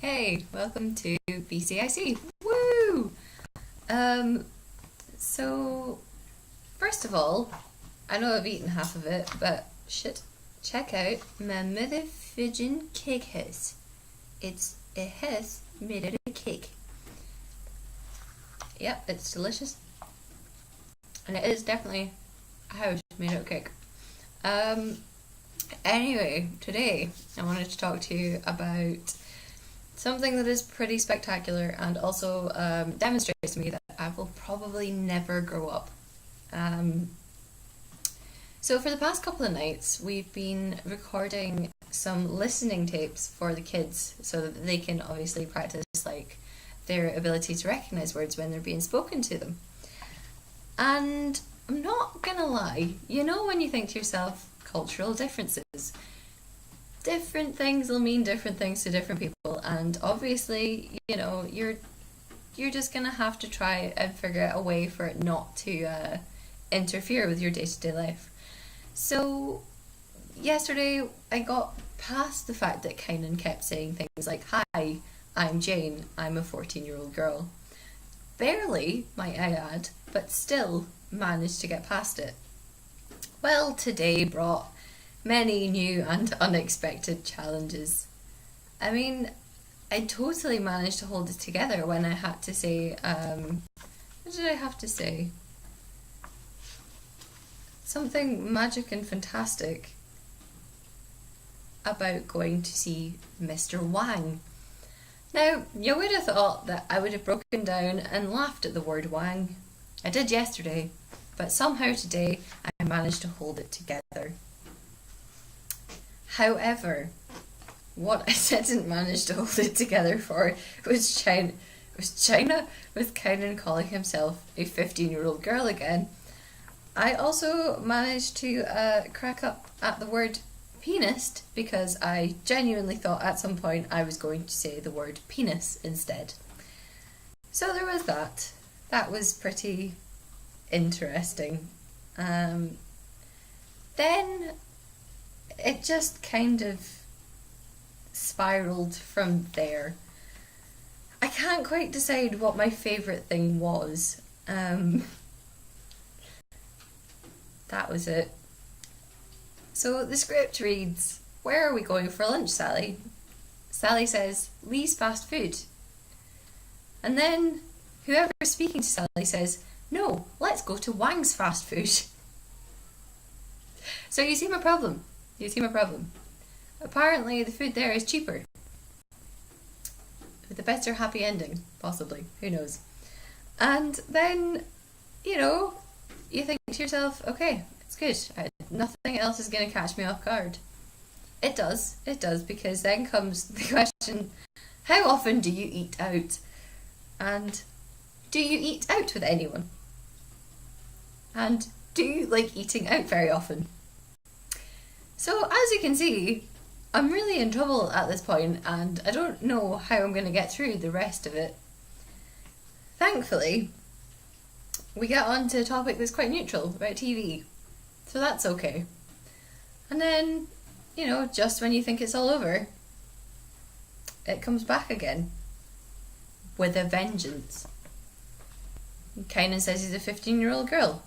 Hey, welcome to BCIC. Woo! So first of all, I know I've eaten half of it, but check out my motherfucking cake house. It's a house made out of cake. Yep, it's delicious. And it is definitely a house made out of cake. Anyway, today I wanted to talk to you about something that is pretty spectacular and also demonstrates to me that I will probably never grow up. So for the past couple of nights, we've been recording some listening tapes for the kids so that they can obviously practice their ability to recognize words when they're being spoken to them. And I'm not gonna lie, you know when you think to yourself, cultural differences. Different things will mean different things to different people, and obviously, you're just gonna have to try and figure out a way for it not to interfere with your day-to-day life. So yesterday I got past the fact that Kynan kept saying things like, "Hi, I'm Jane, I'm a 14-year-old girl." Barely, might I add, but still managed to get past it. Well, today brought many new and unexpected challenges. I mean, I totally managed to hold it together when I had to say, what did I have to say? Something magic and fantastic about going to see Mr. Wang. Now, you would have thought that I would have broken down and laughed at the word Wang. I did yesterday, but somehow today I managed to hold it together. However, what I didn't manage to hold it together for was China with Kynan calling himself a 15-year-old girl again. I also managed to crack up at the word penis because I genuinely thought at some point I was going to say the word penis instead. So there was that. That was pretty interesting. Then it just kind of spiraled from there. I can't quite decide what my favourite thing was. That was it. So the script reads, "Where are we going for lunch, Sally?" Sally says, "Lee's fast food." And then whoever is speaking to Sally says, "No, let's go to Wang's fast food." So you see my problem. Apparently the food there is cheaper. With a better happy ending, possibly. Who knows? And then, you think to yourself, okay, it's good. Nothing else is going to catch me off guard. It does, because then comes the question, how often do you eat out? And do you eat out with anyone? And do you like eating out very often? So as you can see, I'm really in trouble at this point and I don't know how I'm going to get through the rest of it. Thankfully, we get on to a topic that's quite neutral about TV, so that's okay. And then, just when you think it's all over, it comes back again with a vengeance. Kynan says he's a 15-year-old girl.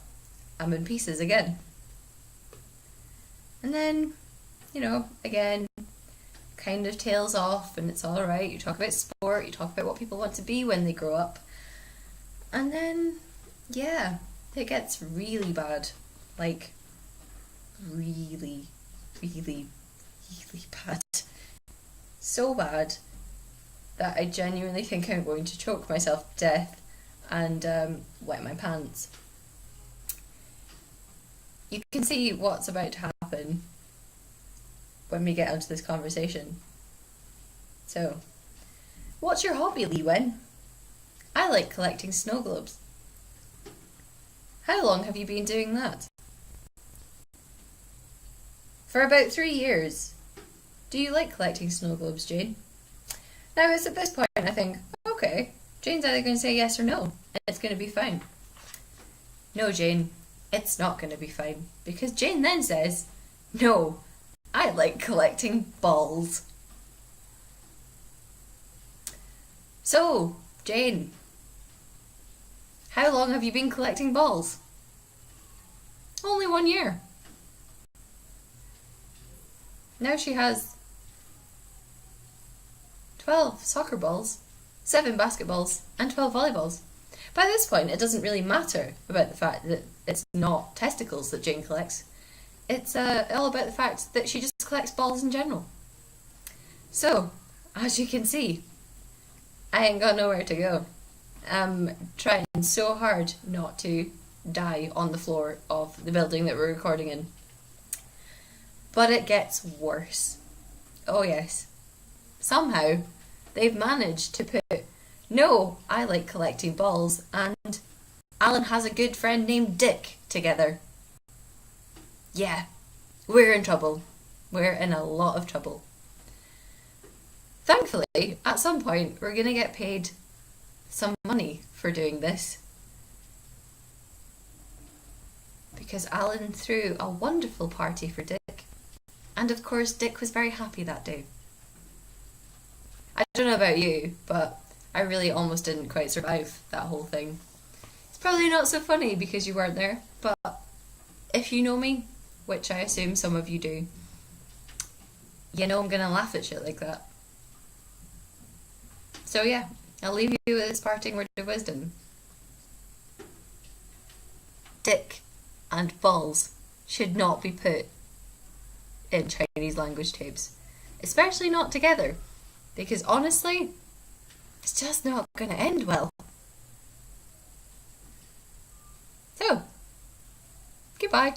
I'm in pieces again. And then, again, kind of tails off and it's alright. You talk about sport, you talk about what people want to be when they grow up. And then, yeah, it gets really bad. Like, really, really, really bad. So bad that I genuinely think I'm going to choke myself to death and wet my pants. You can see what's about to happen when we get onto this conversation. So, what's your hobby, Lee-Wen? I like collecting snow globes. How long have you been doing that? For about 3 years. Do you like collecting snow globes, Jane? Now it's at this point I think, okay, Jane's either going to say yes or no, and it's going to be fine. No, Jane, it's not going to be fine, because Jane then says, "No, I like collecting balls." So, Jane, how long have you been collecting balls? Only 1 year. Now she has 12 soccer balls, 7 basketballs, and 12 volleyballs. By this point, it doesn't really matter about the fact that it's not testicles that Jane collects. It's all about the fact that she just collects balls in general. So, as you can see, I ain't got nowhere to go. I'm trying so hard not to die on the floor of the building that we're recording in. But it gets worse. Oh yes. Somehow, they've managed to put "No, I like collecting balls" and "Alan has a good friend named Dick" together. Yeah, we're in trouble. We're in a lot of trouble. Thankfully, at some point, we're going to get paid some money for doing this. Because Alan threw a wonderful party for Dick. And of course, Dick was very happy that day. I don't know about you, but I really almost didn't quite survive that whole thing. It's probably not so funny because you weren't there, but if you know me, which I assume some of you do, you know I'm gonna laugh at shit like that. So yeah, I'll leave you with this parting word of wisdom. Dick and balls should not be put in Chinese language tapes. Especially not together. Because honestly, it's just not going to end well. So, goodbye.